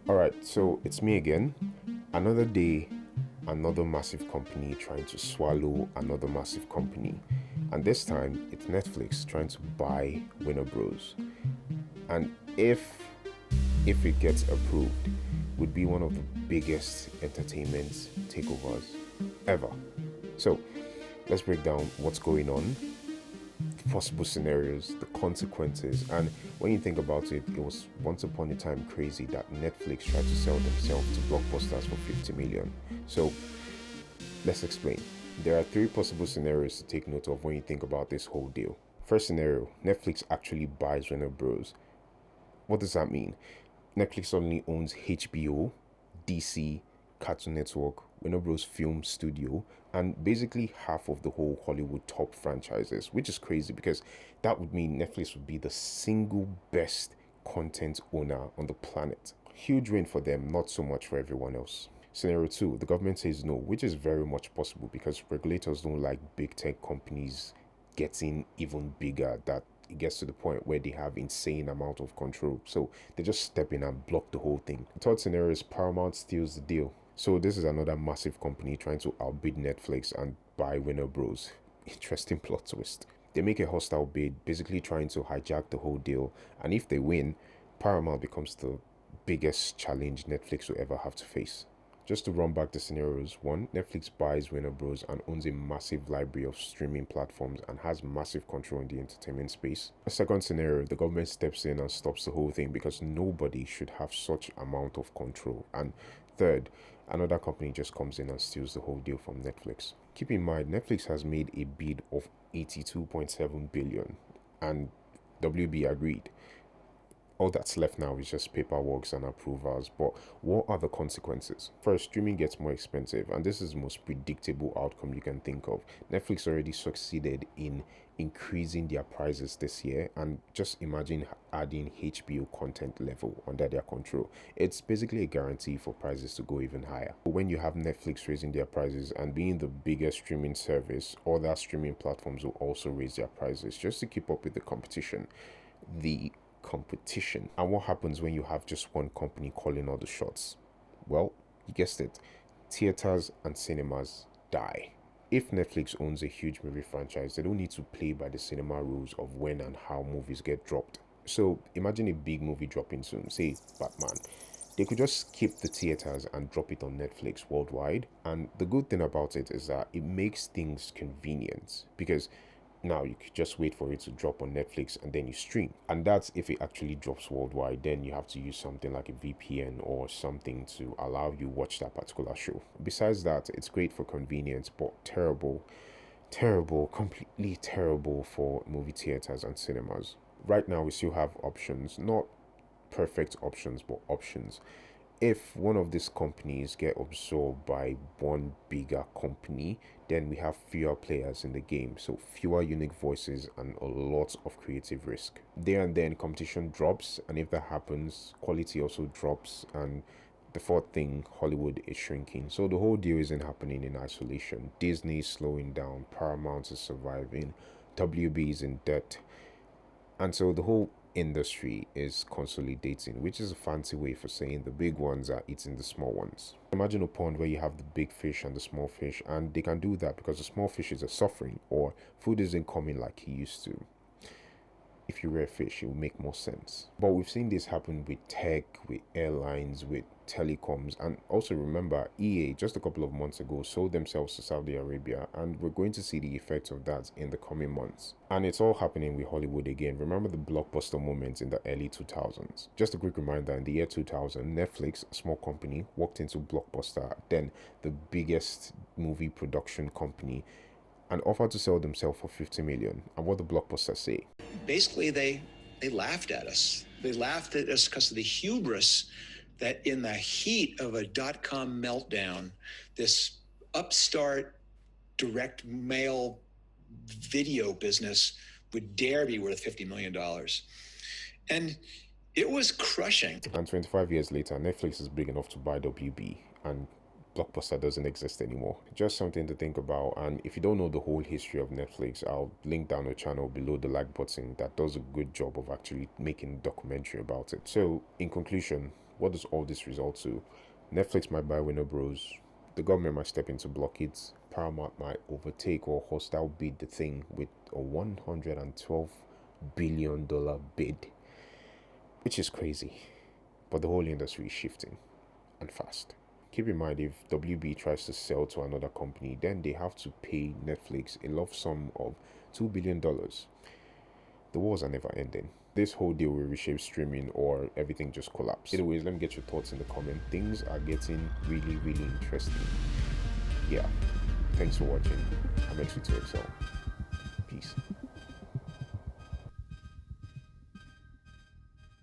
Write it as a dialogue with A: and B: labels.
A: Alright, so it's me again. Another day, another massive company trying to swallow another massive company. And this time, it's Netflix trying to buy Winner Bros. And if it gets approved, would be one of the biggest entertainment takeovers ever. So let's break down what's going on, the possible scenarios, the consequences, and when you think about it, it was once upon a time crazy that Netflix tried to sell themselves to blockbusters for 50 million. So let's explain. There are three possible scenarios to take note of when you think about this whole deal. First scenario, Netflix actually buys Warner Bros. What does that mean? Netflix suddenly owns HBO, DC, Cartoon Network, Warner Bros. Film Studio, and basically half of the whole Hollywood top franchises, which is crazy because that would mean Netflix would be the single best content owner on the planet. Huge win for them, not so much for everyone else. Scenario 2, the government says no, which is very much possible because regulators don't like big tech companies getting even bigger, that it gets to the point where they have insane amount of control. So they just step in and block the whole thing. The third scenario is Paramount steals the deal. So this is another massive company trying to outbid Netflix and buy Warner Bros. Interesting plot twist. They make a hostile bid, basically trying to hijack the whole deal. And if they win, Paramount becomes the biggest challenge Netflix will ever have to face. Just to run back the scenarios, one, Netflix buys Warner Bros. And owns a massive library of streaming platforms and has massive control in the entertainment space. A second scenario, the government steps in and stops the whole thing because nobody should have such amount of control. And third, another company just comes in and steals the whole deal from Netflix. Keep in mind, Netflix has made a bid of 82.7 billion and WB agreed. All that's left now is just paperwork and approvals. But what are the consequences? First, streaming gets more expensive, and this is the most predictable outcome you can think of. Netflix already succeeded in increasing their prices this year, and just imagine adding HBO content level under their control. It's basically a guarantee for prices to go even higher. But when you have Netflix raising their prices and being the biggest streaming service, other streaming platforms will also raise their prices just to keep up with the competition. The competition. And what happens when you have just one company calling all the shots? Well, you guessed it, theaters and cinemas die. If Netflix owns a huge movie franchise, they don't need to play by the cinema rules of when and how movies get dropped. So imagine a big movie dropping soon, say Batman. They could just skip the theaters and drop it on Netflix worldwide. And the good thing about it is that it makes things convenient because now you could just wait for it to drop on Netflix and then you stream. And that's if it actually drops worldwide. Then you have to use something like a VPN or something to allow you watch that particular show. Besides that, it's great for convenience, but terrible, completely terrible for movie theaters and cinemas. Right now we still have options, not perfect options, but options. If one of these companies get absorbed by one bigger company, then we have fewer players in the game, so fewer unique voices and a lot of creative risk. There and then competition drops, and if that happens, quality also drops. And the fourth thing, Hollywood is shrinking. So the whole deal isn't happening in isolation. Disney is slowing down, Paramount is surviving, WB is in debt, and so the whole industry is consolidating, which is a fancy way for saying the big ones are eating the small ones. Imagine a pond where you have the big fish and the small fish, and they can do that because the small fishes are suffering or food isn't coming like it used to. If you rear fish, it will make more sense. But we've seen this happen with tech, with airlines, with telecoms, and also remember EA just a couple of months ago sold themselves to Saudi Arabia, and we're going to see the effects of that in the coming months. And it's all happening with Hollywood again. Remember the blockbuster moments in the early 2000s. Just a quick reminder, in the year 2000, Netflix, a small company, walked into Blockbuster, then the biggest movie production company, and offered to sell themselves for 50 million. And what the Blockbuster say?
B: Basically, they laughed at us. They laughed at us because of the hubris that in the heat of a dot-com meltdown, this upstart direct mail video business would dare be worth $50 million. And it was crushing.
A: And 25 years later, Netflix is big enough to buy WB, and Blockbuster doesn't exist anymore. Just something to think about. And if you don't know the whole history of Netflix, I'll link down a channel below the like button that does a good job of actually making a documentary about it. So, in conclusion, what does all this result to? Netflix might buy Warner Bros. The government might step in to block it. Paramount might overtake or hostile bid the thing with a $112 billion bid, which is crazy. But the whole industry is shifting and fast. Keep in mind, if WB tries to sell to another company, then they have to pay Netflix a lump sum of $2 billion. The wars are never ending. This whole deal will reshape streaming or everything just collapse. Anyways, let me get your thoughts in the comment. Things are getting really, really interesting. Yeah. Thanks for watching. I'm X to Excel. Peace.